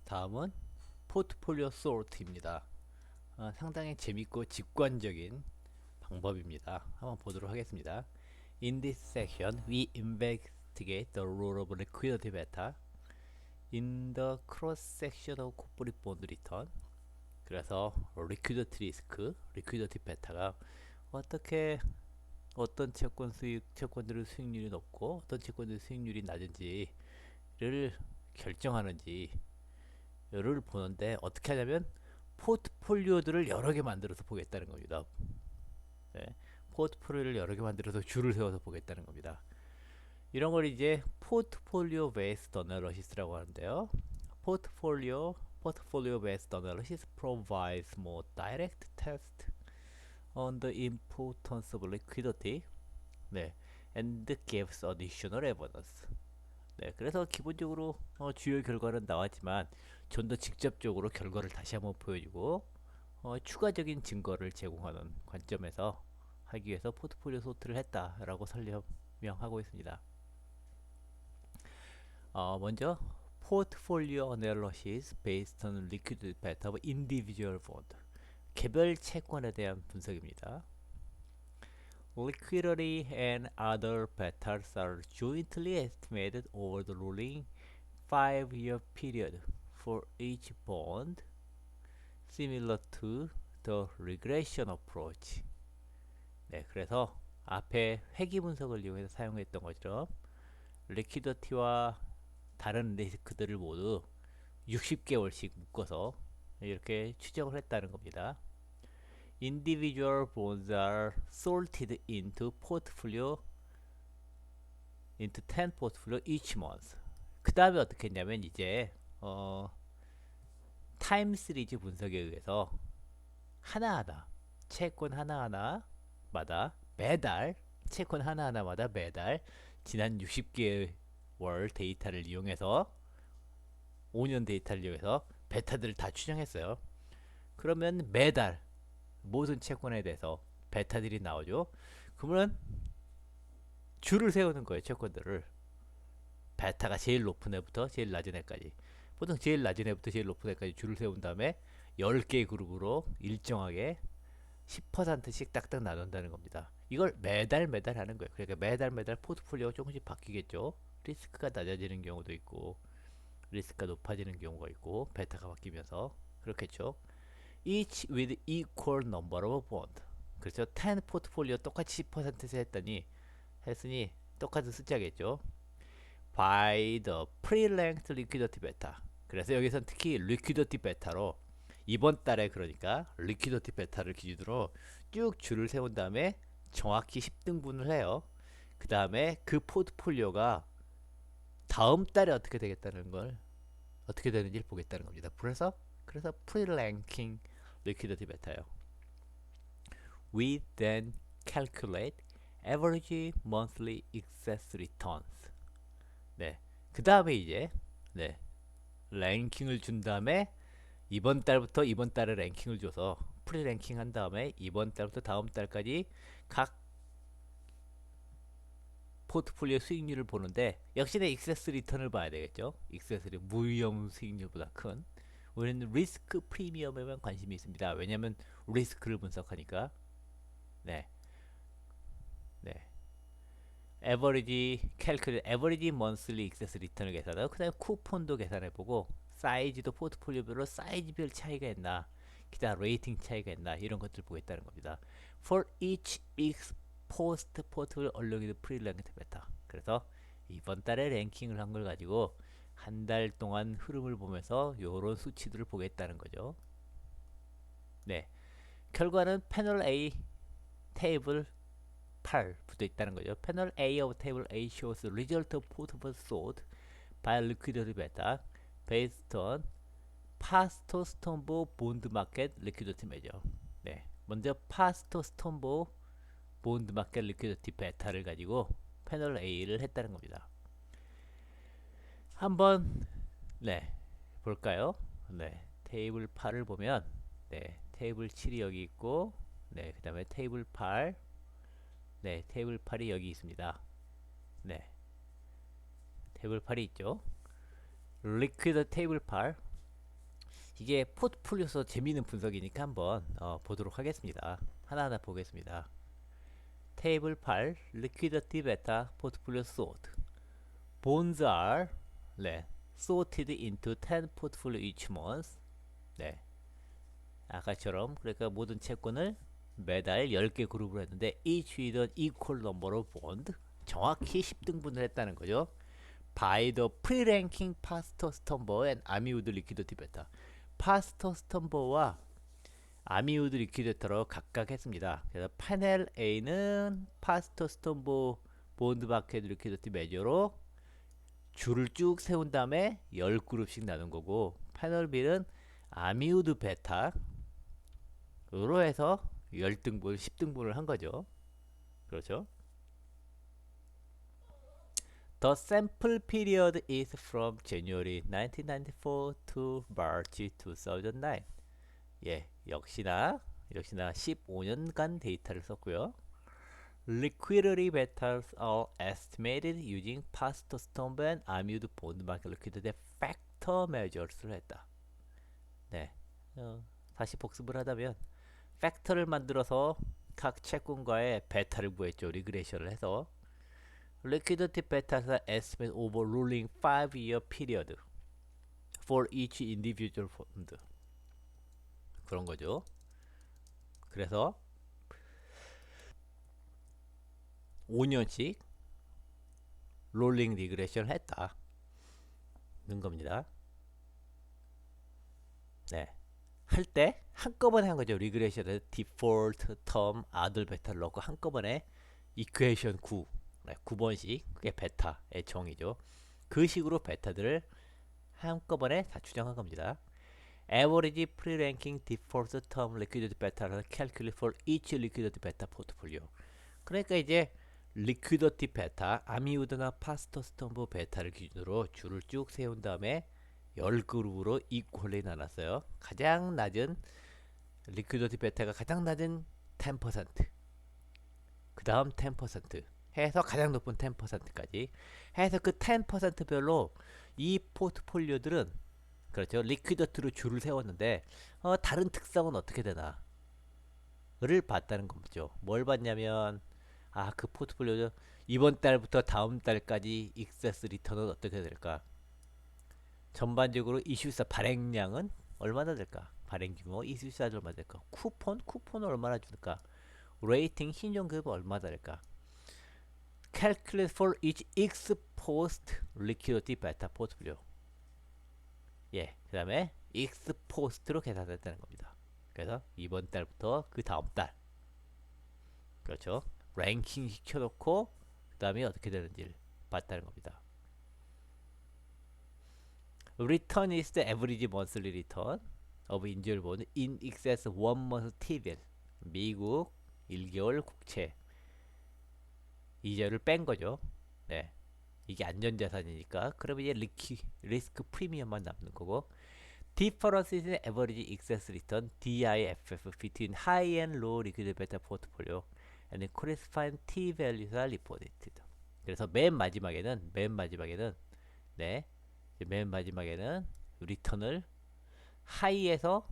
다음은 포트폴리오 소트입니다. 상당히 재밌고 직관적인 방법입니다. 한번 보도록 하겠습니다. In this section, we investigate the role of liquidity beta in the cross-section of corporate bond return. 그래서 liquidity risk, liquidity beta가 어떻게 어떤 채권들의 수익률이 높고 어떤 채권들의 수익률이 낮은지를 결정하는지 를 보는데 어떻게 하냐면 포트폴리오들을 여러 개 만들어서 보겠다는 겁니다. 네. 포트폴리오를 여러 개 만들어서 줄을 세워서 보겠다는 겁니다. 이런 걸 이제 포트폴리오 베이스드 어널리시스라고 하는데요. 포트폴리오 베이스드 어널리시스 provides more direct test on the importance of liquidity, 네, and gives additional evidence. 네, 그래서 기본적으로 주요 결과는 나왔지만 좀 더 직접적으로 결과를 다시 한번 보여주고 추가적인 증거를 제공하는 관점에서 하기 위해서 포트폴리오 소트를 했다라고 설명하고 있습니다. 먼저 포트폴리오 어널리시스 based on liquidity beta of individual bond, 개별 채권에 대한 분석입니다. Liquidity and other betas are jointly estimated over the rolling 5-year period for each bond, similar to the regression approach. 네, 그래서 앞에 회귀 분석을 이용해서 사용했던 것처럼 리퀴디티와 다른 리스크들을 모두 60개월씩 묶어서 이렇게 추정을 했다는 겁니다. Individual bonds are sorted into 10 portfolio each month. 그 다음에 어떻게 했냐면 이제 타임 시리즈 분석에 의해서 하나하나 채권 하나하나마다 매달 채권 하나하나마다 매달 지난 60개월 데이터를 이용해서 5년 데이터를 이용해서 베타들을 다 추정했어요. 그러면 매달 모든 채권에 대해서 베타들이 나오죠. 그러면 줄을 세우는 거예요. 채권들을 베타가 제일 높은 애부터 제일 낮은 애까지, 보통 제일 낮은 애부터 제일 높은 애까지 줄을 세운 다음에 10개의 그룹으로 일정하게 10%씩 딱딱 나눈다는 겁니다. 이걸 매달 하는 거예요. 그러니까 매달 포트폴리오가 조금씩 바뀌겠죠. 리스크가 낮아지는 경우도 있고 리스크가 높아지는 경우가 있고 베타가 바뀌면서 그렇겠죠. Each with equal number of bond. 그렇죠. 10 포트폴리오 똑같이 10%씩 했으니 똑같은 숫자겠죠. By the pre-length liquidity beta. 그래서 여기선 특히 liquidity beta로 이번 달에 그러니까 리퀴디티 베타를 기준으로 쭉 줄을 세운 다음에 정확히 10등분을 해요. 그 다음에 그 포트폴리오가 다음 달에 어떻게 되겠다는 걸 어떻게 되는지를 보겠다는 겁니다. 그래서 프리랭킹 리퀴디티 베타예요. We then calculate average monthly excess returns. 네, 그 다음에 이제 네, 랭킹을 준 다음에 이번 달부터 이번 달에 랭킹을 줘서 프리 랭킹 한 다음에 이번 달부터 다음 달까지 각 포트폴리오 수익률을 보는데 역시나 익세스 리턴을 봐야 되겠죠. 익세스 리턴 무위험 수익률보다 큰, 우리는 리스크 프리미엄에만 관심이 있습니다. 왜냐하면 리스크를 분석하니까. 네, 네. 에버리지 먼슬리 익세스 리턴을 계산하고 그 다음에 쿠폰도 계산해보고 사이즈도 포트폴리오별로 사이즈별 차이가 있나, 기타 레이팅 차이가 있나, 이런 것들 보겠다는 겁니다. For each post portfolio allocated pre-ranked beta. 그래서 이번 달에 랭킹을 한 걸 가지고 한 달 동안 흐름을 보면서 요런 수치들을 보겠다는 거죠. 네, 결과는 패널 A 테이블 8 붙어 있다는 거죠. 패널 A of table A shows result of portfolio sold by liquidity beta based on past Stonebo bond market liquidity measure. 네, 먼저 past Stonebo bond market liquidity beta를 가지고 패널 A를 했다는 겁니다. 한번 네, 볼까요? 네, 테이블 8을 보면 네, 테이블 7이 여기 있고 네, 그 다음에 테이블 8, 네, 테이블 8이 여기 있습니다. 테이블 8이 있죠. 리퀴드 테이블 8, 이게 포트폴리오에서 재미있는 분석이니까 한번 보도록 하겠습니다. 하나하나 보겠습니다. 테이블 8 liquidity beta portfolio sort. Bonds are 네, sorted into 10 portfolio each month. 네, 아까처럼 그러니까 모든 채권을 매달 10개 그룹으로 했는데 each with an equal number of bond. 정확히 10등분을 했다는 거죠. By the pre-ranking Pastor Stumbo and Amiwood liquidity beta. 파스터 스텀버와 아미우드 리퀴드터로 각각 했습니다. 그래서 패널 A는 파스터 스텀버 본드 마켓 리퀴드티 메저로 줄을 쭉 세운 다음에 10그룹씩 나눈 거고, 패널 B는 아미우드 베타로 해서 10등분, 10등분을 한 거죠. 그렇죠? The sample period is from January 1994 to March 2009. 예, 역시나 15년간 데이터를 썼고요. Liquidity betas are estimated using past storm and Amued bond market liquidity factor measures를 했다. 네, 다시 복습을 하자면 팩터를 만들어서 각 채권과의 베타를 구했죠. 리그레이션을 해서 liquidity betas are estimated over rolling 5-year period for each individual fund. 그런 거죠. 그래서 5년씩 롤링 리그레션을 했다는 겁니다. 네, 할 때 한꺼번에 한 거죠. 리그레션을 디폴트, 텀, 아들 베타를 넣고 한꺼번에 이퀘이션 9, 9번씩 그게 베타의 정의죠. 그 식으로 베타들을 한꺼번에 다 추정한 겁니다. Average pre-ranking default term liquidity beta를 calculate for each liquidity beta portfolio. 그러니까 이제 리퀴더티 베타, 아미우드나 파스터스톰브 베타를 기준으로 줄을 쭉 세운 다음에 10그룹으로 이퀄리 나눴어요. 가장 낮은 리퀴더티 베타가 가장 낮은 10%, 그 다음 10% 해서 가장 높은 10%까지 해서 그 10%별로 이 포트폴리오들은 그렇죠. 리퀴더티로 줄을 세웠는데 다른 특성은 어떻게 되나 를 봤다는 거죠. 뭘 봤냐면 그 포트폴리오 이번 달부터 다음 달까지 익세스 리턴은 어떻게 될까? 전반적으로 이슈사 발행량은 얼마나 될까? 발행 규모, 이슈사는 얼마나 될까? 쿠폰은 얼마나 줄까? 레이팅, 신용급은 얼마나 될까? Calculate for each ex post liquidity beta portfolio. 예, 그 다음에 ex post로 계산됐다는 겁니다. 그래서 이번 달부터 그 다음 달, 그렇죠? 랭킹 시켜놓고 그 다음에 어떻게 되는지를 봤다는 겁니다. Return is the average monthly return of individual bond in excess 1 month T-bill. 미국 1개월 국채 이자를 뺀 거죠. 네, 이게 안전자산이니까 그러면 이제 리스크 프리미엄만 남는 거고, Difference in average excess return (DIFF) between high and low liquid beta portfolio and corresponding T values are reported. 그래서 맨 마지막에는 네, 맨 마지막에는 리턴을 하이에서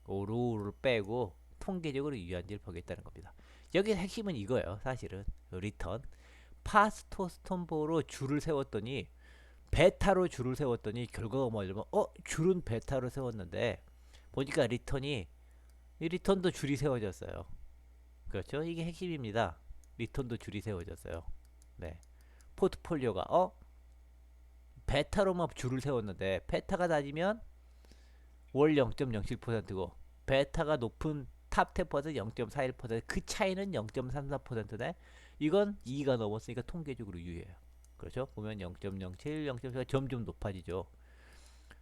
로우를 빼고 통계적으로 유효한지를 보겠다는 겁니다. 여기 핵심은 이거예요. 사실은 리턴 파스토스톰보로 줄을 세웠더니 베타로 줄을 세웠더니 결과가 뭐냐면 줄은 베타로 세웠는데 보니까 리턴도 줄이 세워졌어요. 그렇죠? 이게 핵심입니다. 리턴도 줄이 세워졌어요. 네, 포트폴리오가 베타로만 줄을 세웠는데 베타가 낮으면 월 0.07%고 베타가 높은 탑 10% 0.41%, 그 차이는 0.34%네. 이건 2가 넘었으니까 통계적으로 유효해요. 그렇죠? 보면 0.07, 0.4가 점점 높아지죠.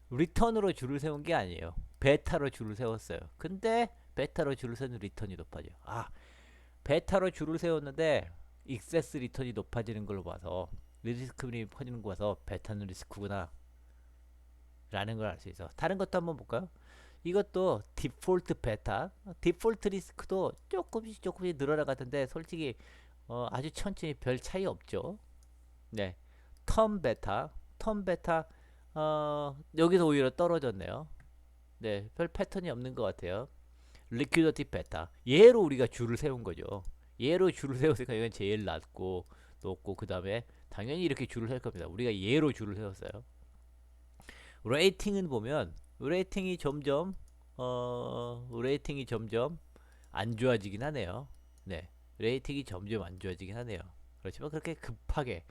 리턴으로 줄을 세운 게 아니에요. 베타로 줄을 세웠어요. 근데 베타로 줄을 세는 리턴이 높아져요. 베타로 줄을 세웠는데 익세스 리턴이 높아지는 걸로 봐서 리스크이 퍼지는 거 봐서 베타는 리스크구나 라는 걸 알 수 있어. 다른 것도 한번 볼까요? 이것도 디폴트 베타, 디폴트 리스크도 조금씩 늘어나가던데 솔직히 아주 천천히 별 차이 없죠. 네, 텀 베타 여기서 오히려 떨어졌네요. 네, 별 패턴이 없는 것 같아요. 리퀴더티 베타. 얘로 우리가 줄을 세운 거죠. 얘로 줄을 세웠으니까 이건 제일 낮고 높고 그 다음에 당연히 이렇게 줄을 셀 겁니다. 우리가 얘로 줄을 세웠어요. 레이팅은 보면 레이팅이 점점 안 좋아지긴 하네요. 네, 레이팅이 점점 안 좋아지긴 하네요. 그렇지만 그렇게 급하게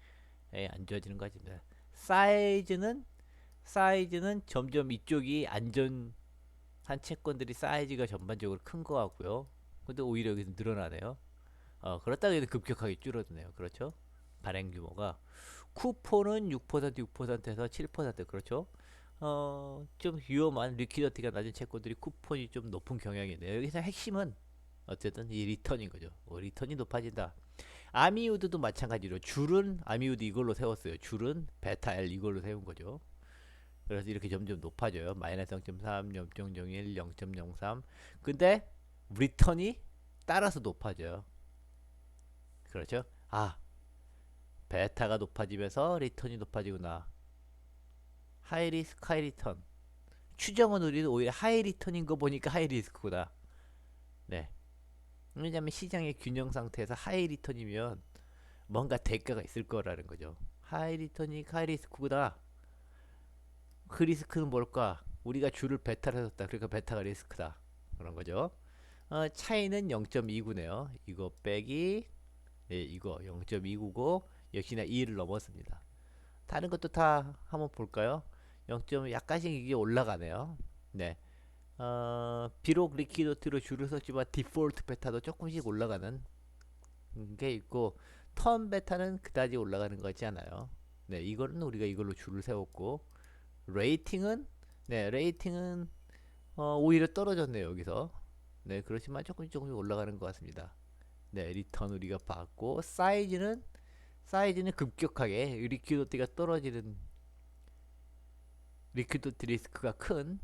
안 좋아지는 거 같습니다. 사이즈는 사이즈는 점점 이쪽이 안전한 채권들이 사이즈가 전반적으로 큰 거 같고요. 근데 오히려 여기서 늘어나네요. 그렇다고 해도 급격하게 줄어드네요. 그렇죠? 발행 규모가 쿠폰은 6% 6%에서 7% 그렇죠? 좀 위험한 리퀴디티가 낮은 채권들이 쿠폰이 좀 높은 경향이네요. 여기서 핵심은 어쨌든 이 리턴인 거죠. 리턴이 높아진다. 아미우드도 마찬가지로 줄은 아미우드 이걸로 세웠어요. 줄은 베타 L 이걸로 세운 거죠. 그래서 이렇게 점점 높아져요. 마이너스 0.3, 0.01, 0.03. 근데 리턴이 따라서 높아져요. 그렇죠? 베타가 높아지면서 리턴이 높아지구나. 하이 리스크 하이 리턴. 추정은 우리는 오히려 하이 리턴인 거 보니까 하이 리스크구나. 네. 왜냐면 시장의 균형 상태에서 하이 리턴이면 뭔가 대가가 있을 거라는 거죠. 하이 리턴이 하이 리스크구나. 그 리스크는 뭘까? 우리가 줄을 베타를 했었다. 그러니까 베타가 리스크다. 그런 거죠. 차이는 0.29네요. 이거 빼기 이거 0.29고 역시나 2를 넘었습니다. 다른 것도 다 한번 볼까요? 0. 약간씩 이게 올라가네요. 네. 비록 리퀴디티로 줄을 섰지만 디폴트 베타도 조금씩 올라가는 게 있고 턴 베타는 그다지 올라가는 것 같지 않아요. 네, 이거는 우리가 이걸로 줄을 세웠고 레이팅은 레이팅은 오히려 떨어졌네요 여기서. 네, 그렇지만 조금씩 올라가는 것 같습니다. 네, 리턴 우리가 받고 사이즈는 급격하게 리퀴디티가 떨어지는 리퀴디티 리스크가 큰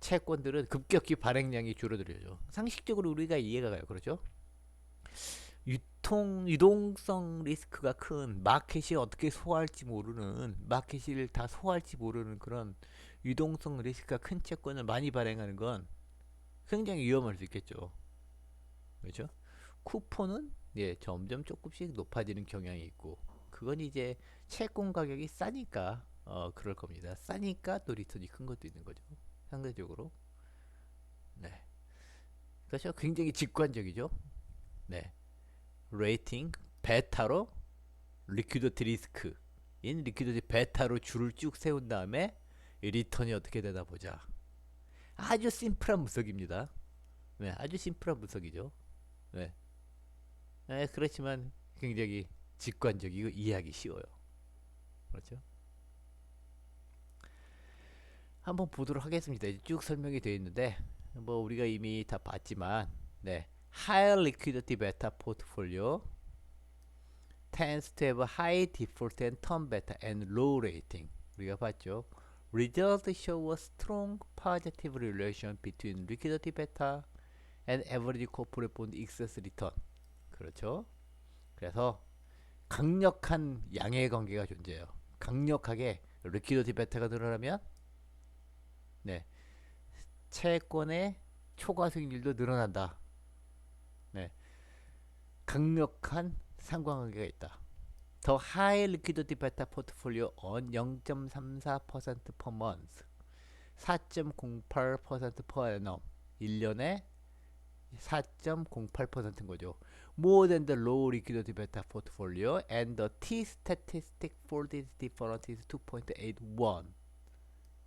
채권들은 급격히 발행량이 줄어들죠. 상식적으로 우리가 이해가 가요. 그렇죠? 유동성 리스크가 큰 마켓이 어떻게 소화할지 모르는 마켓을 다 소화할지 모르는 그런 유동성 리스크가 큰 채권을 많이 발행하는 건 굉장히 위험할 수 있겠죠. 그렇죠? 쿠폰은 점점 조금씩 높아지는 경향이 있고 그건 이제 채권 가격이 싸니까 그럴 겁니다. 싸니까 또 리턴이 큰 것도 있는 거죠. 상대적으로. 네. 그래서 굉장히 직관적이죠. 네. 레이팅 베타로 리퀴디티 리스크 인 리퀴디티 베타로 줄을 쭉 세운 다음에 리턴이 어떻게 되나 보자. 아주 심플한 분석입니다. 네, 아주 심플한 분석이죠. 네. 네, 그렇지만 굉장히 직관적이고 이해하기 쉬워요. 그렇죠? 한번 보도록 하겠습니다. 이제 쭉 설명이 되어 있는데 뭐 우리가 이미 다 봤지만 네. Higher liquidity beta portfolio tends to have a high default and turn beta and low rating. 우리가 봤죠. Results show a strong positive relation between liquidity beta and average corporate bond excess return. 그렇죠. 그래서 강력한 양의 관계가 존재해요. 강력하게 리퀴디티 베타가 늘어나면 네, 채권의 초과 수익률도 늘어난다. 네, 강력한 상관관계가 있다. 더 high liquidity beta portfolio on 0.34% per month, 4.08% per annum, 1년에 4.08%인 거죠. More than the low liquidity beta portfolio and the T statistic for this difference is 2.81.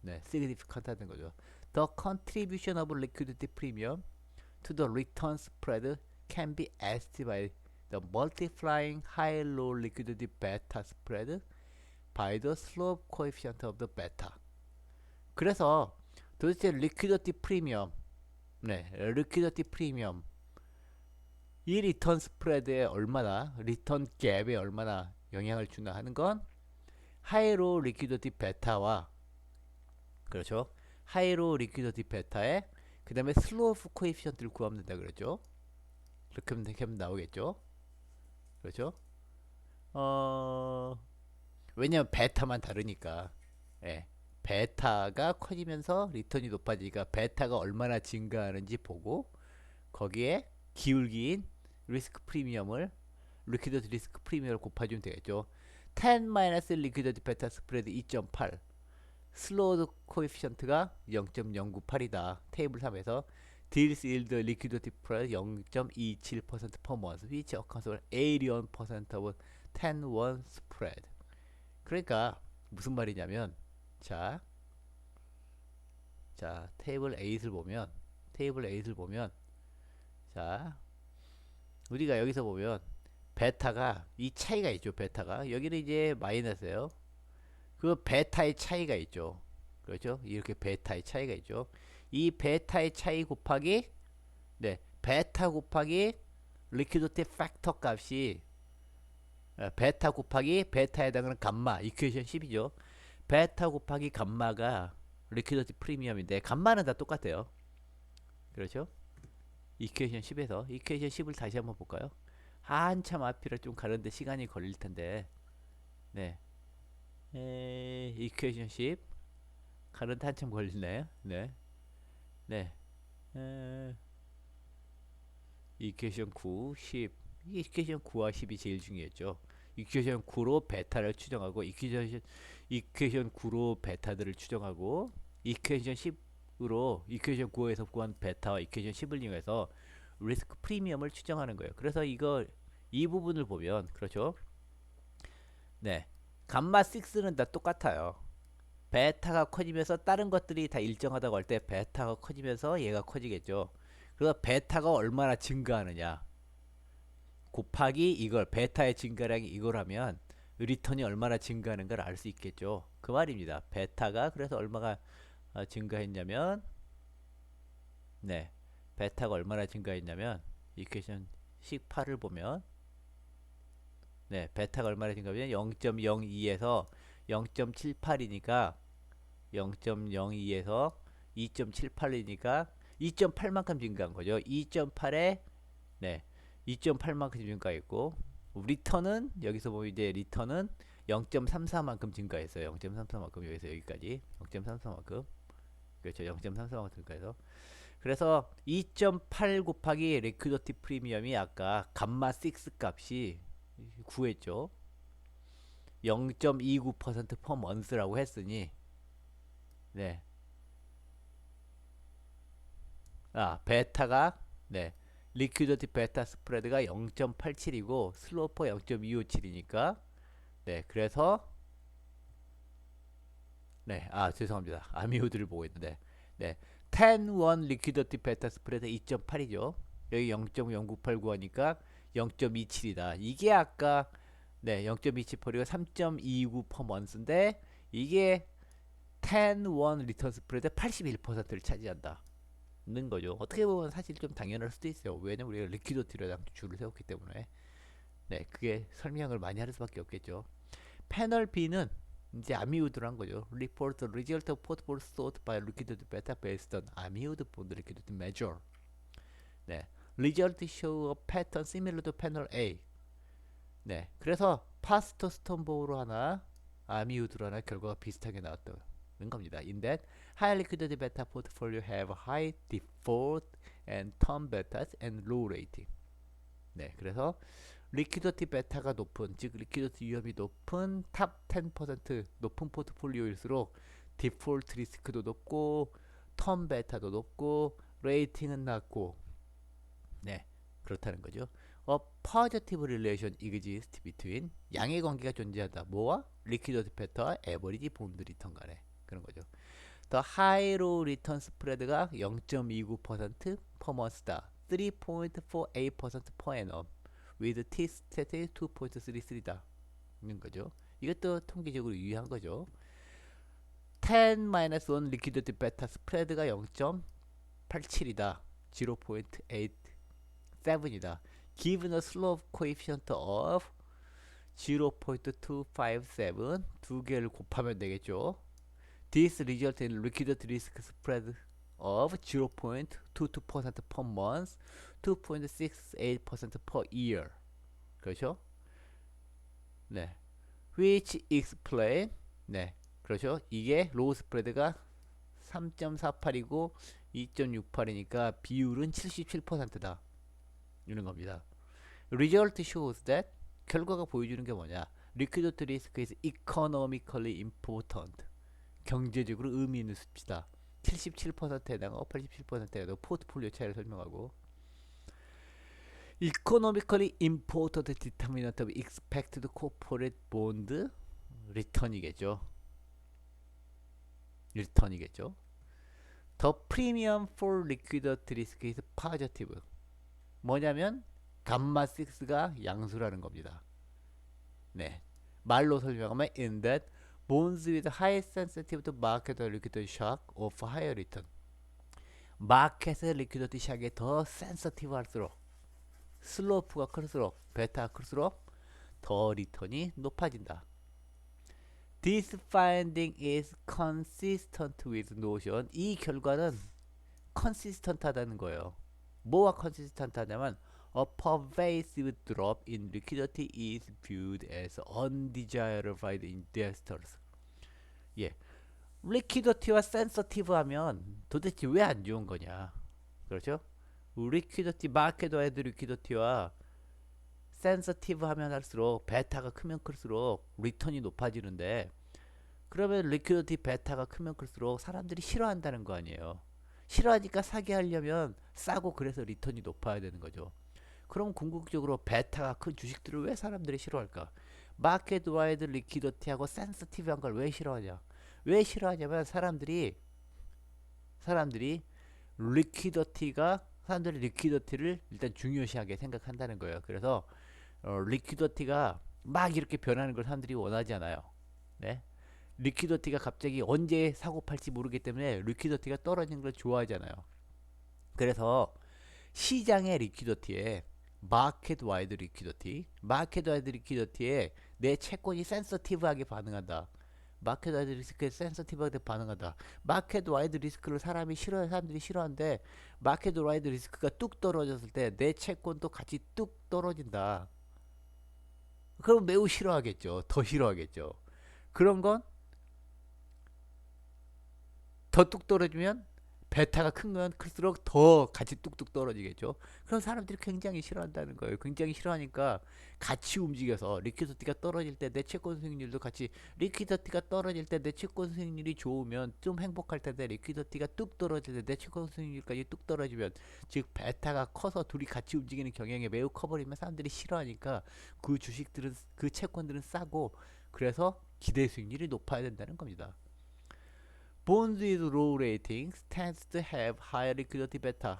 네, significant하다는 거죠. The contribution of liquidity premium to the return spread can be estimated by the multiplying high-low liquidity beta spread by the slope coefficient of the beta. 그래서 도대체 리퀴디티 프리미엄, 리퀴디티 프리미엄 이 리턴 스프레드에 얼마나 리턴 갭에 얼마나 영향을 주나 하는 건 하이로 리퀴디티 베타와 그렇죠. 하이로 리퀴디티 베타에 그 다음에 슬로프 코에피션트를 구하면 된다 그랬죠. 이렇게 하면 나오겠죠. 그렇죠. 왜냐면 베타만 다르니까. 예. 베타가 커지면서 리턴이 높아지니까 베타가 얼마나 증가하는지 보고 거기에 기울기인 리스크 프리미엄을 리퀴드 리스크 프리미엄을 곱해주면 되겠죠. 10 마이너스 리퀴드 베타 스프레드 2.8 슬로우 코에피션트가 0.098이다. 테이블 3에서 딜스 일드 리퀴드 프레드 0.27% per month which accounts for 81% of 10-1 spread. 그러니까 무슨 말이냐면 자 테이블 8을 보면 자 우리가 여기서 보면 베타가 이 차이가 있죠. 베타가 여기는 이제 마이너스예요. 그 베타의 차이가 있죠. 그렇죠? 이렇게 베타의 차이가 있죠. 이 베타의 차이 곱하기 베타 곱하기 리퀴디티 팩터 값이 베타 곱하기 베타에 해당하는 감마 이퀘이션 10이죠. 베타 곱하기 감마가 리퀴디티 프리미엄인데 감마는 다 똑같아요. 그렇죠? 이퀘이션 10에서 이퀘이션 10을 다시 한번 볼까요? 한참 앞이라 좀 가는데 시간이 걸릴 텐데 이퀘이션 10 가는데 한참 걸리나요? 이퀘이션 9, 10 이퀘이션 9와 10이 제일 중요했죠. 이퀘이션 9로 베타를 추정하고 이퀘이션 9로 베타들을 추정하고 이퀘이션 10으로 이퀘이션 9에서 구한 베타와 이퀘이션 10을 이용해서 리스크 프리미엄을 추정하는 거예요. 그래서 이 부분을 보면 그렇죠. 감마 6는 다 똑같아요. 베타가 커지면서 다른 것들이 다 일정하다고 할 때 베타가 커지면서 얘가 커지겠죠. 그래서 베타가 얼마나 증가하느냐 곱하기 이걸 베타의 증가량이 이걸 하면 리턴이 얼마나 증가하는 걸 알 수 있겠죠. 그 말입니다. 베타가 그래서 얼마가 증가했냐면 베타가 얼마나 증가했냐면 이퀘이션 18을 보면 베타가 얼마나 증가하면 0.02에서 0.78이니까 0.02에서 2.78이니까 2.8만큼 증가한 거죠. 2.8에 2.8만큼 증가했고 리턴은 여기서 보면 이제 리턴은 0.34만큼 증가했어요. 0.34만큼 여기서 여기까지 0.34만큼 그렇죠. 0.34만큼 증가해서 그래서 2.8 곱하기 리퀴디티 프리미엄이 아까 감마 6 값이 구했죠. 0.29% per month라고 했으니 베타가 리퀴디티 베타 스프레드가 0.87이고 슬로퍼 0.257이니까 그래서 죄송합니다. 아미우드를 보고 있는데 10-1 리퀴디티 베타 스프레드 2.8이죠. 여기 0.0989 하니까 0.27이다. 이게 아까 0.27%가 3.29 per month인데 이게 10-1 리턴 스프레드 81%를 차지한다. 는 거죠. 어떻게 보면 사실 좀 당연할 수도 있어요. 왜냐면 우리가 리퀴디티를 줄을 세웠기 때문에 그게 설명을 많이 할 수밖에 없겠죠. 패널 B는 이제 아미우드란 거죠. Report the result of portfolio sought by liquidity beta based on 아미우드 bond liquidity measure. Result show a pattern similar to panel A. 그래서 파스터 스톤보우로 하나 아미우드로 하나 결과가 비슷하게 나왔다는 겁니다. In that high liquidity beta portfolio have high default and term betas and low rating. 그래서 리퀴디티 베타가 높은 즉 리퀴디티 위험이 높은 탑 10% 높은 포트폴리오일수록 디폴트 리스크도 높고 텀 베타도 높고 레이팅은 낮고 그렇다는 거죠. A positive relation exists between 양의 관계가 존재한다. 뭐와? 리퀴디티 베타와 에버리지 본드 리턴 간에 그런 거죠. The high low return spread가 0.29% per month다. 3.48% per annum. with t-stat 2.33다 있는 거죠. 이것도 통계적으로 유의한 거죠. 10-1 리퀴디티 베타 스프레드가 0.87이다. 0.87이다. given a slope coefficient of 0.257 두 개를 곱하면 되겠죠. This result in liquidity risk spread of 0.22% per month, 2.68% per year. 그렇죠? which explain 그렇죠? 이게 로우 스프레드가 3.48이고 2.68이니까 비율은 77%다. 이런 겁니다. Result shows that 결과가 보여주는 게 뭐냐? Liquidity risk is economically important. 경제적으로 의미 있는 수치다. 77%에 해당하고 87%에 해당하고 포트폴리오 차이를 설명하고 economically important determinant of expected corporate bond return이겠죠. 리턴이겠죠. The premium for liquidity risk is positive. 뭐냐면 감마 6가 양수라는 겁니다. 네. 말로 설명하면 in that bonds with high sensitivity to market liquidity shock offer higher return. 마켓의 리퀴디티 샥에 더 센서티브 할수록 슬로프가 클수록 베타가 클수록 더 리턴이 높아진다. This finding is consistent with notion. 이 결과는 consistent 하다는 거예요. 뭐와 consistent 하냐면 a pervasive drop in liquidity is viewed as undesirable by the investors. 예. 리퀴디티와 센서티브 하면 도대체 왜 안 좋은 거냐? 그렇죠? 리퀴디티 마켓 와이드 리퀴디티와 센서티브 하면 할수록 베타가 크면 클수록 리턴이 높아지는데 그러면 리퀴디티 베타가 크면 클수록 사람들이 싫어한다는 거 아니에요. 싫어하니까 사게 하려면 싸고 그래서 리턴이 높아야 되는 거죠. 그럼 궁극적으로 베타가 큰 주식들을 왜 사람들이 싫어할까? 마켓 와이드 리퀴디티하고 센서티브한 걸 왜 싫어하냐? 왜 싫어하냐면 사람들이 사람들이 리퀴디티를 일단 중요시하게 생각한다는 거예요. 그래서 리퀴디티가 막 이렇게 변하는 걸 사람들이 원하지 않아요. 네? 리퀴디티가 갑자기 언제 사고 팔지 모르기 때문에 리퀴디티가 떨어지는 걸 좋아하잖아요. 그래서 시장의 리퀴디티에 마켓 와이드 리퀴디티에 내 채권이 센서티브하게 반응한다. 마켓 와이드 리스크에 센서티브하게 반응한다. 마켓 와이드 리스크를 사람들이 싫어하는데 마켓 와이드 리스크가 뚝 떨어졌을 때 내 채권도 같이 뚝 떨어진다. 그럼 매우 싫어하겠죠. 더 싫어하겠죠. 그런 건 더 뚝 떨어지면 베타가 큰 건 클수록 더 같이 뚝뚝 떨어지겠죠. 그럼 사람들이 굉장히 싫어한다는 거예요. 굉장히 싫어하니까 같이 움직여서 리퀴디티가 떨어질 때 내 채권 수익률도 같이 리퀴디티가 떨어질 때 내 채권 수익률이 좋으면 좀 행복할 텐데 리퀴디티가 뚝 떨어질 때 내 채권 수익률까지 뚝 떨어지면 즉 베타가 커서 둘이 같이 움직이는 경향이 매우 커버리면 사람들이 싫어하니까 그 채권들은 싸고 그래서 기대 수익률이 높아야 된다는 겁니다. Bonds with low ratings tends to have higher liquidity beta.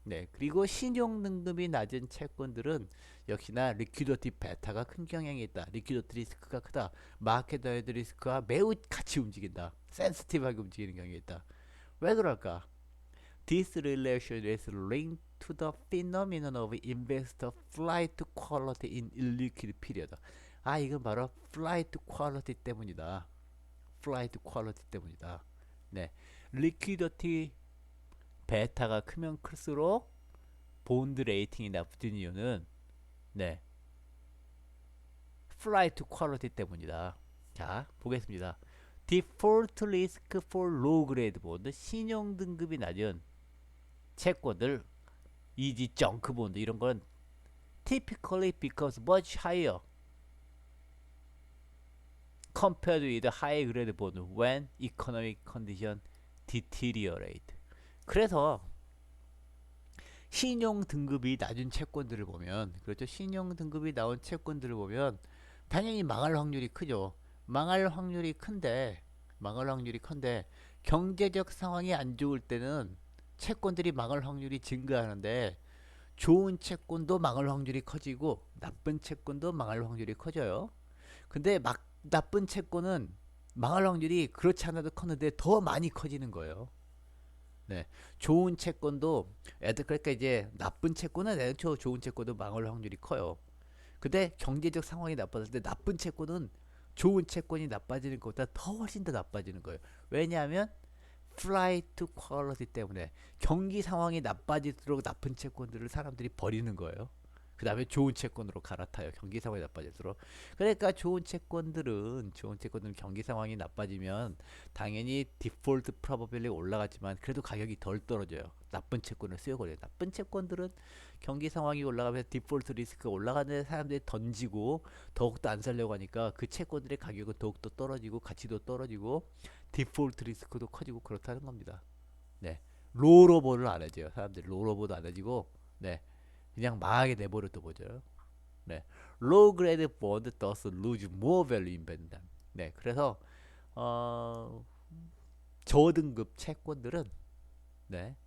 네, 그리고 신용 등급이 낮은 채권들은 역시나 리퀴디티 베타가 큰 경향이 있다. 리퀴디티 리스크가 크다. 마켓 와이드 리스크와 매우 같이 움직인다. 센시티브하게 움직이는 경향이 있다. 왜 그럴까? This relation is linked to the phenomenon of investor flight to quality in illiquid period. 이건 바로 flight to quality 때문이다. flight to quality 때문이다. 네, 리퀴디티 베타가 크면 클수록 본드 레이팅이 낮은 이유는 네, flight to quality 때문이다. 자, 보겠습니다. Default risk for low grade bond, 신용 등급이 낮은 채권들, 이지 정크 본드 이런 건 typically becomes much higher compared with high grade bond when economic condition deteriorate. 그래서 신용 등급이 낮은 채권들을 보면 그렇죠. 신용 등급이 나온 채권들을 보면 당연히 망할 확률이 크죠. 망할 확률이 큰데 경제적 상황이 안 좋을 때는 채권들이 망할 확률이 증가하는데 좋은 채권도 망할 확률이 커지고 나쁜 채권도 망할 확률이 커져요. 근데 나쁜 채권은 망할 확률이 그렇지 않아도 컸는데 더 많이 커지는 거예요. 네, 좋은 채권도 그러니까 이제 나쁜 채권은 애초 좋은 채권도 망할 확률이 커요. 근데 경제적 상황이 나빠졌을 때 나쁜 채권은 좋은 채권이 나빠지는 것보다 더 훨씬 더 나빠지는 거예요. 왜냐하면 flight to quality 때문에 경기 상황이 나빠질수록 나쁜 채권들을 사람들이 버리는 거예요. 그 다음에 좋은 채권으로 갈아타요. 경기 상황이 나빠질수록. 그러니까 좋은 채권들은 경기 상황이 나빠지면 당연히 디폴트 프로버빌리 올라가지만 그래도 가격이 덜 떨어져요. 나쁜 채권을 쓰여버려요. 나쁜 채권들은 경기 상황이 올라가면서 디폴트 리스크가 올라가는 사람들이 던지고 더욱더 안 살려고 하니까 그 채권들의 가격은 더욱더 떨어지고 가치도 떨어지고 디폴트 리스크도 커지고 그렇다는 겁니다. 네. 롤오버를 안 해줘요. 사람들이 롤오버도 안 해주고 네. 그냥 망하게 내버려 둬보죠. 네. Low grade bond thus lose more value in band. 네. 그래서 어, 저등급 채권들은 네.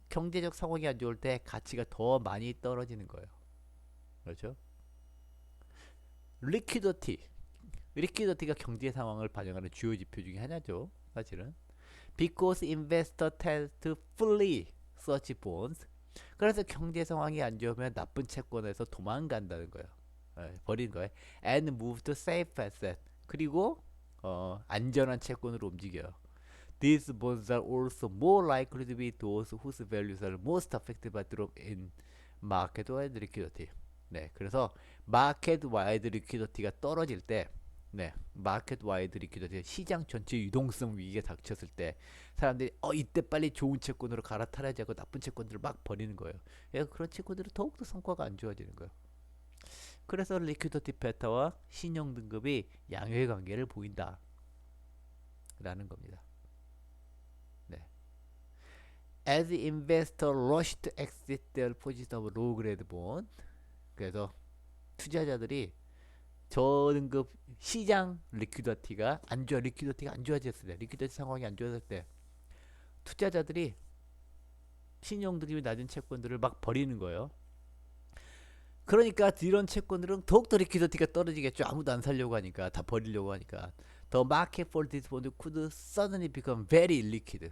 경제적 상황이 안 좋을 때 가치가 더 많이 떨어지는 거예요. 그렇죠? 리퀴디티. 리퀴디티가 경제 상황을 반영하는 주요 지표 중에 하나죠. 사실은. Because investor tend to fully search bonds. 그래서 경제 상황이 안 좋으면 나쁜 채권에서 도망간다는 거예요. 버리는 거예요. And move to safe asset. 그리고 안전한 채권으로 움직여요. These bonds are also more likely to be those whose values are most affected by drop in market wide liquidity. 네, 그래서 마켓 와이드 리퀴디티가 떨어질 때, 네, 마켓 와이드 리퀴디티 시장 전체 유동성 위기가 닥쳤을 때 사람들이 이때 빨리 좋은 채권으로 갈아타야지 하고 나쁜 채권들을 막 버리는 거예요. 그런 채권들은 더욱더 성과가 안 좋아지는 거예요. 그래서 리퀴디티 베타와 신용 등급이 양회 관계를 보인다 라는 겁니다. 네. As investor rush to exit their position of low grade bond, 그래서 투자자들이 저등급 시장 리퀴디티가 안 좋아졌을 때, 리퀴디티 상황이 안 좋아졌을 때 투자자들이 신용 등급이 낮은 채권들을 막 버리는 거예요. 그러니까 이런 채권들은 더욱더 리퀴디티가 떨어지겠죠. 아무도 안 살려고 하니까, 다 버리려고 하니까. The market for this bond could suddenly become very liquid.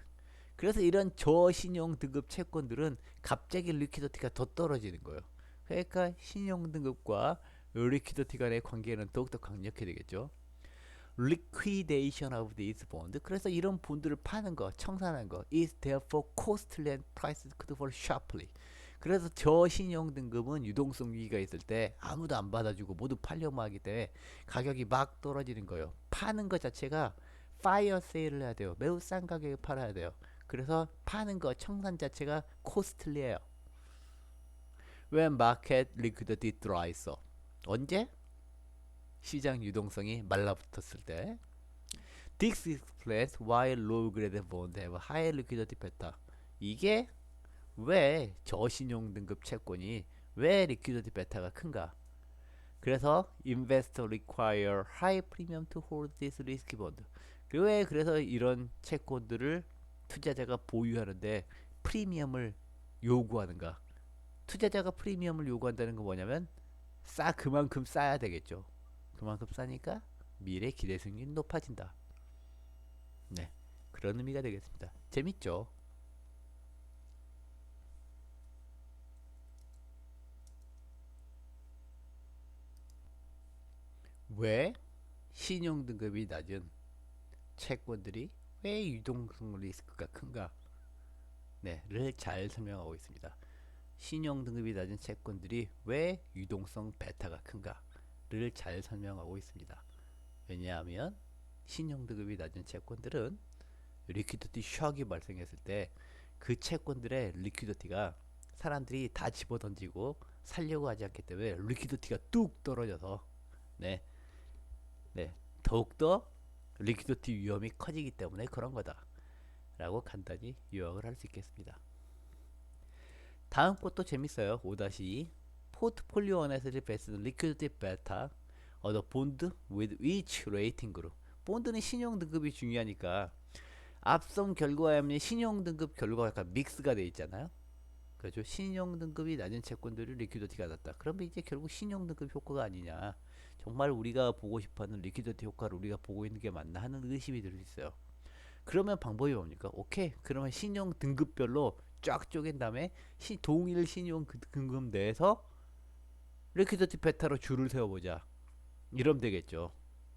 그래서 이런 저신용 등급 채권들은 갑자기 리퀴디티가 더 떨어지는 거예요. 그러니까 신용 등급과 리퀴디티 간의 관계는 더욱더 강력해야 되겠죠. Liquidation of these bond. 그래서 이런 본드를 파는 거, 청산하는 거 is therefore costly and prices could fall sharply. 그래서 저신용 등급은 유동성 위기가 있을 때 아무도 안 받아주고 모두 팔려고 하기 때문에 가격이 막 떨어지는 거예요. 파는 것 자체가 파이어 세일을 해야 돼요. 매우 싼 가격에 팔아야 돼요. 그래서 파는 거, 청산 자체가 코스틀리해요. When market liquidity dries up. 언제? 시장 유동성이 말라붙었을 때. This explains why low grade bonds have high liquidity beta. 이게 왜 저신용 등급 채권이 왜 리퀴디티 베타가 큰가? 그래서 investor require high premium to hold this risky bond. 왜 그래서 이런 채권들을 투자자가 보유하는데 프리미엄을 요구하는가? 투자자가 프리미엄을 요구한다는 건 뭐냐면 그만큼 싸야 되겠죠. 그만큼 싸니까 미래 기대 수익률이 높아진다. 네, 그런 의미가 되겠습니다. 재밌죠? 왜 신용 등급이 낮은 채권들이 왜 유동성 리스크가 큰가? 네,를 잘 설명하고 있습니다. 신용 등급이 낮은 채권들이 왜 유동성 베타가 큰가를 잘 설명하고 있습니다. 왜냐하면 신용 등급이 낮은 채권들은 리퀴디티 샥이 발생했을 때 그 채권들의 리퀴디티가 사람들이 다 집어던지고 살려고 하지 않기 때문에 리퀴디티가 뚝 떨어져서 네, 네, 더욱더 리퀴디티 위험이 커지기 때문에 그런 거다 라고 간단히 요약을 할 수 있겠습니다. 다음 것도 재밌어요. 5-2 포트폴리오 어나리시스 베이스드 리퀴디티 베타 어더 본드 with which rating group. 본드는 신용 등급이 중요하니까 앞선 결과에 하면 신용 등급 결과가 약간 믹스가 돼 있잖아요. 그렇죠. 신용 등급이 낮은 채권들이 리퀴디티가 낮다. 그러면 이제 결국 신용 등급 효과가 아니냐. 정말 우리가 보고 싶어하는 리퀴디티 효과를 우리가 보고 있는 게 맞나 하는 의심이 들 수 있어요. 그러면 방법이 뭡니까? 오케이. 그러면 신용 등급별로 쫙 쪼갠 다음에 동일 신용 등급 내에서 리퀴디티 베타로 줄을 세워보자. 이러면 되겠죠.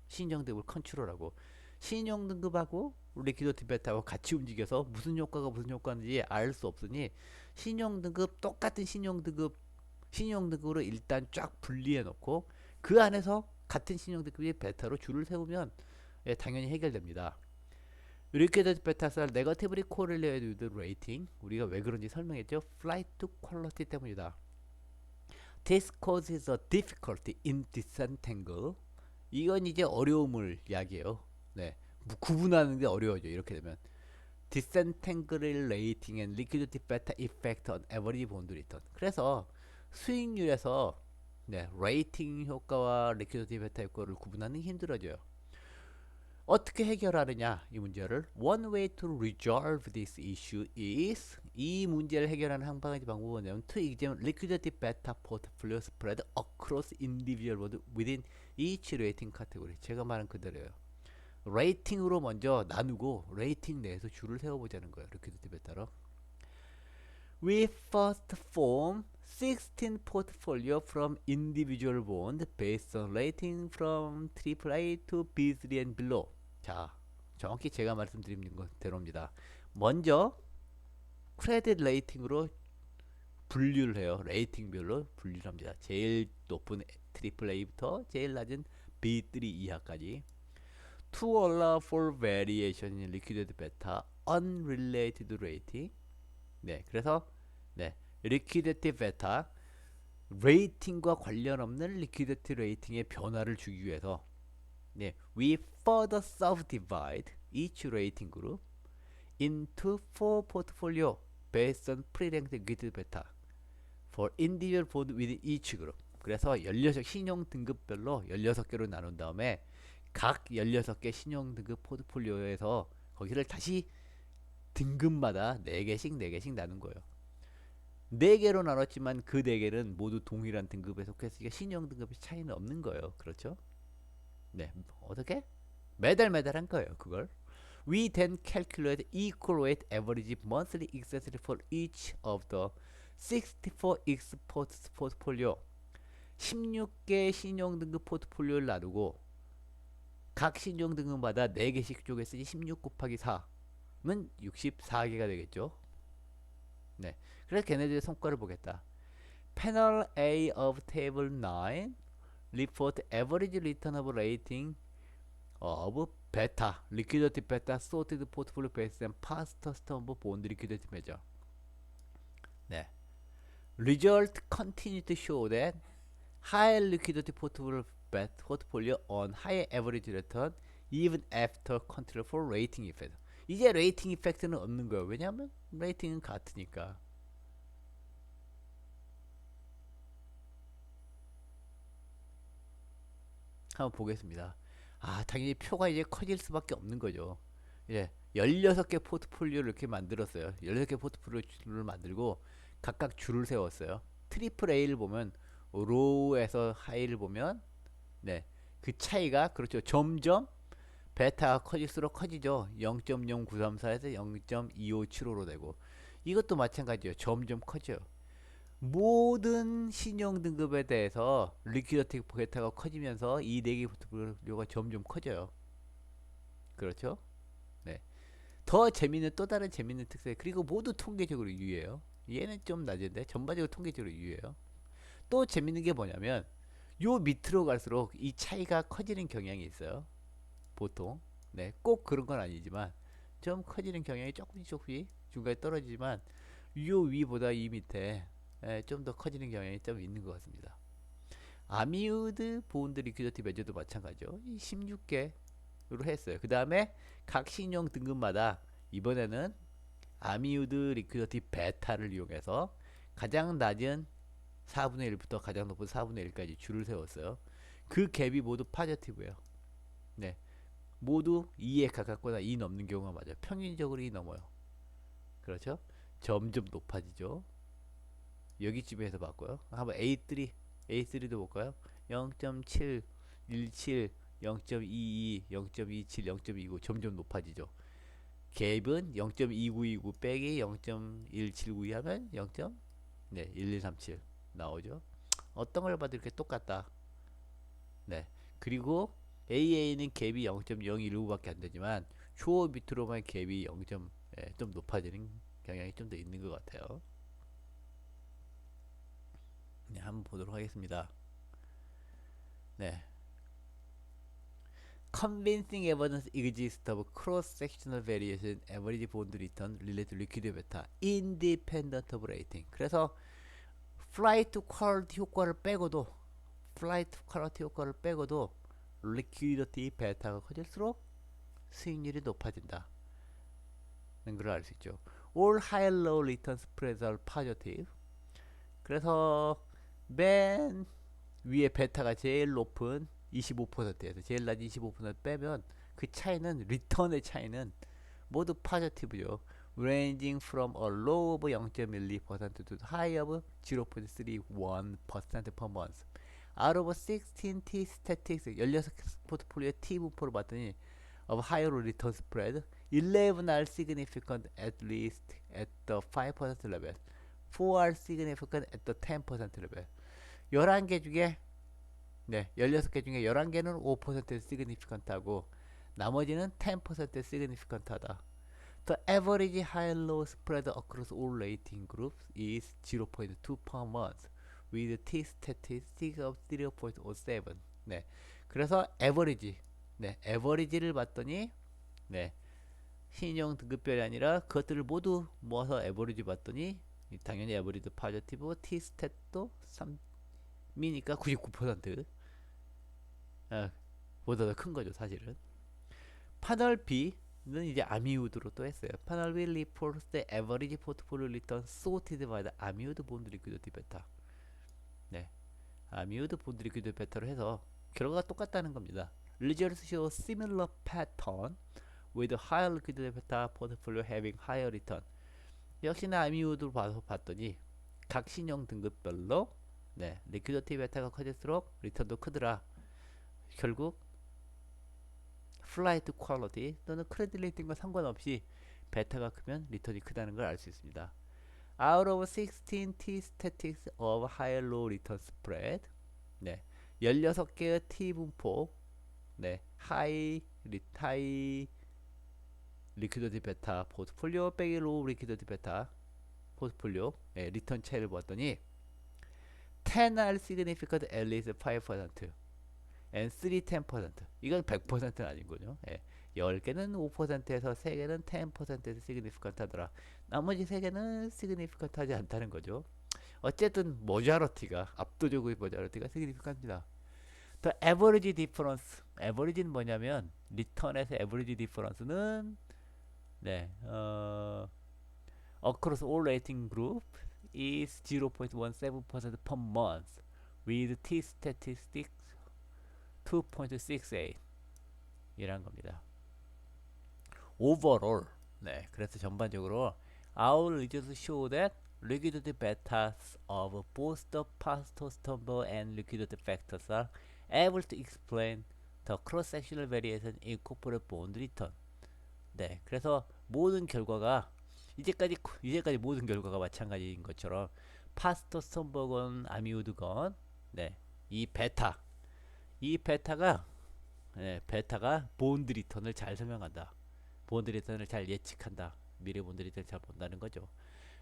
신용 등급을 컨트롤하고 신용 등급하고 리퀴디티 베타하고 같이 움직여서 무슨 효과가 무슨 효과인지 알 수 없으니 신용 등급 똑같은 신용 등급 신용등급으로 일단 쫙 분리해 놓고 그 안에서 같은 신용등급이 베타로 줄을 세우면 예, 당연히 해결됩니다. 이렇게 돼서 베타살 네거티브리 코릴레이티드 레이팅 우리가 왜 그런지 설명했죠. Flight to quality 때문이다. This causes a difficulty in disentangle. 이건 이제 어려움을 이야기해요. 네, 구분하는 게 어려워져 이렇게 되면. Disentangle rating and liquidity beta effect on average bond return. 그래서 수익률에서 네, 레이팅 효과와 리퀴디티 베타 효과를 구분하는 게 힘들어져요. 어떻게 해결하느냐 이 문제를 One way to resolve this issue is 이 문제를 해결하는 한 가지 방법은 뭐냐면 to examine liquidity beta portfolio spread across individual bond within each rating category. 제가 말한 그대로예요. 레이팅으로 먼저 나누고 레이팅 내에서 줄을 세워보자는 거예요. 리퀴디티 베타로. We first form 16 portfolio from individual bond based on rating from AAA to B3 and below. 자, 정확히 제가 말씀드린 대로입니다. 먼저 크레딧 레이팅으로 분류를 해요. 레이팅별로 분류를 합니다. 제일 높은 AAA부터 제일 낮은 B3 이하까지. To allow for variation in liquidity beta unrelated rating. 네, 그래서 네, liquidity beta 레이팅과 관련 없는 liquidity 레이팅의 변화를 주기 위해서 네, we further subdivide each rating group into 4 portfolio based on pre-ranked liquidity beta for individual bond within each group. 그래서 16 신용 등급별로 16개로 나눈 다음에 각 16개 신용 등급 포트폴리오에서 거기를 다시 등급마다 4개씩 4개씩 나눈 거예요. 4개로 나눴지만 그 4개는 모두 동일한 등급에 속했으니까 신용 등급의 차이는 없는 거예요. 그렇죠? 네, 어떻게? 매달 한 거예요. 그걸. We then calculate equal weight average monthly excess for each of the 64 exports portfolio. 16개 신용 등급 포트폴리오를 나누고 각 신용 등급마다 4개씩 쪼갰으니 16 곱하기 4는 64개가 되겠죠. 네, 그래서 걔네들의 성과를 보겠다. Panel A of Table 9 report average return of rating of beta, liquidity beta sorted portfolio based on past term bond liquidity measure. 네, result continue to show that high liquidity portfolio on high average return even after control for rating effect. 이제 레이팅 이펙트는 없는 거예요. 왜냐하면 레이팅은 같으니까. 한번 보겠습니다. 아, 당연히 표가 이제 커질 수밖에 없는 거죠. 이제 16개 포트폴리오를 이렇게 만들었어요. 16개 포트폴리오를 만들고 각각 줄을 세웠어요. 트리플 A를 보면 로우에서 하이를 보면 네, 그 차이가 그렇죠. 점점 베타가 커질수록 커지죠. 0.0934에서 0.2575로 되고 이것도 마찬가지예요. 점점 커져요. 모든 신용 등급에 대해서 리퀴디티 베타가 커지면서 이 4개 포트폴리오가 점점 커져요. 그렇죠? 네. 더 재밌는 또 다른 재밌는 특색 그리고 모두 통계적으로 유효해요. 얘는 좀 낮은데 전반적으로 통계적으로 유효해요. 또 재밌는 게 뭐냐면 요 밑으로 갈수록 이 차이가 커지는 경향이 있어요. 보통 네, 꼭 그런 건 아니지만 좀 커지는 경향이 조금씩 중간에 떨어지지만 요 위보다 이 밑에 좀 더 커지는 경향이 좀 있는 것 같습니다. 아미우드 보운드 리퀴디티 메저도 마찬가지죠. 16개로 했어요. 그 다음에 각 신용 등급마다 이번에는 아미우드 리퀴디티 베타를 이용해서 가장 낮은 4분의 1부터 가장 높은 4분의 1까지 줄을 세웠어요. 그 갭이 모두 파저티브예요. 네, 모두 2에 가깝거나 2 넘는 경우가 맞아요. 평균적으로 2 넘어요. 그렇죠? 점점 높아지죠. 여기쯤에서 봤고요. 한번 A3도 볼까요? 0.7, 17, 0.22, 0.27, 0.29 점점 높아지죠. 갭은 0.2929 빼기 0.1792 하면 0. 네, 1137 나오죠. 어떤 걸 봐도 이렇게 똑같다. 네, 그리고 AA는 갭이 0.019밖에 안 되지만 초 밑으로만 갭이 0. 좀 높아지는 경향이 좀 더 있는 것 같아요. 네, 한번 보도록 하겠습니다. 네. Convincing evidence exists of cross-sectional variation average bond return related to liquid beta independent of rating. 그래서 flight quality 효과를 빼고도 flight quality 효과를 빼고도 liquidity 베타가 커질수록 수익률이 높아진다. 는 걸 알 수 있죠. All high low return spreads are positive. 그래서 맨 위에 베타가 제일 높은 25%에서 제일 낮은 25% 빼면 그 차이는 리턴의 차이는 모두 파저티브죠. Ranging from a low of 0.12% to high of 0.31% per month. Out of 16 T statistics 16 포트폴리오 T 분포를 봤더니 of higher return spread 11 are significant at least at the 5% level. 4 are significant at the 10% level. 11개 중에 네, 16개 중에 11개는 5% significant하고 나머지는 10% significant하다. The average high-low spread across all rating groups is 0.2 per month with t-statistics of 0.07. 네, 그래서 average, 네, average를 봤더니 네, 신용 등급별이 아니라 그것들을 모두 모아서 average 봤더니 당연히 average positive, t-stat도 3미니까 99%. 보다 더 큰 거죠, 사실은. 파널 B는 이제 아미우드로 또 했어요. 파널 B reports the average portfolio return sorted by the 아미우드 본드 리퀴디티 베타. 네, 아미우드 본드 리퀴디티 베타로 해서 결과가 똑같다는 겁니다. Results show similar pattern with higher liquidity beta portfolio having higher return. 역시나 아미우드로 봐서 봤더니 각 신용 등급별로 네, 리퀴디티 베타가 커질수록 리턴도 크더라. 결국 플라이트 퀄리티 또는 크레딧 레이팅과 상관없이 베타가 크면 리턴이 크다는 걸 알 수 있습니다. Out of 16 T statistics of high low return spread 네, 16개의 T 분포 네, 하이 리퀴디티 베타 포트폴리오 빼기 로우 리퀴디티 베타 포트폴리오 네, 리턴 차이를 보았더니 10 are significant at least 5% and 3 10%. 이건 100%는 아닌 거죠. 예. 10개는 5%에서 3개는 10%에서 significant 하더라. 나머지 3개는 significant 하지 않다는 거죠. 어쨌든 모자러티가 압도적으로 모자러티가 significant입니다. The average difference. average는 뭐냐면 리턴에서 average difference는 네, across all rating group is 0.17% per month with T statistics 2.68 이란 겁니다. Overall, 네, 그래서 전반적으로 our results show that liquidity betas of both the pastostable and liquidity factors are able to explain the cross-sectional variation in corporate bond return. 네, 그래서 모든 결과가 이제까지 모든 결과가 마찬가지인 것처럼 파스토스턴버건 아미우드건 네, 이 베타가 베타가 본드 리턴을 잘 설명한다. 본드 리턴을 잘 예측한다. 미래 본드 리턴을 잘 본다는 거죠.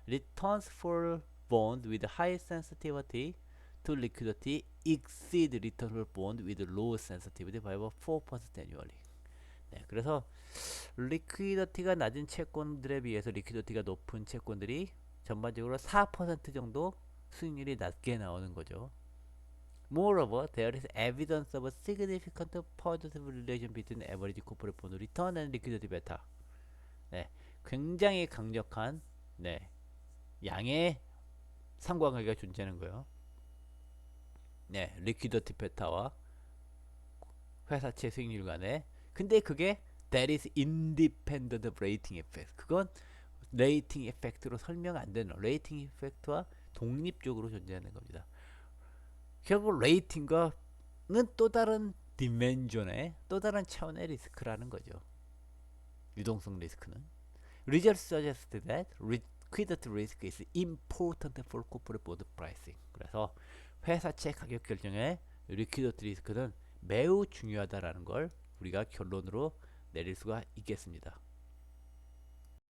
Returns for bond with high sensitivity to liquidity exceed return for bond with low sensitivity by about 4% annually. 네, 그래서 리퀴디티가 낮은 채권들에 비해서 리퀴디티가 높은 채권들이 전반적으로 4% 정도 수익률이 낮게 나오는 거죠. Moreover, there is evidence of a significant positive relation between average corporate bond return and liquidity beta. 네, 굉장히 강력한 네, 양의 상관관계가 존재하는 거예요. 네, 리퀴디티 베타와 회사채 수익률 간에. 근데 그게 that is independent of rating effect. 그건 레이팅 이펙트로 설명 안 되는 레이팅 이펙트와 독립적으로 존재하는 겁니다. 결국 레이팅과는 또 다른 디멘전의 또 다른 차원의 리스크라는 거죠. 유동성 리스크는. Results suggest that liquidity risk is important for corporate bond pricing. 그래서 회사채 가격 결정에 리퀴디티 리스크는 매우 중요하다라는 걸 우리가 결론으로 내릴 수가 있겠습니다.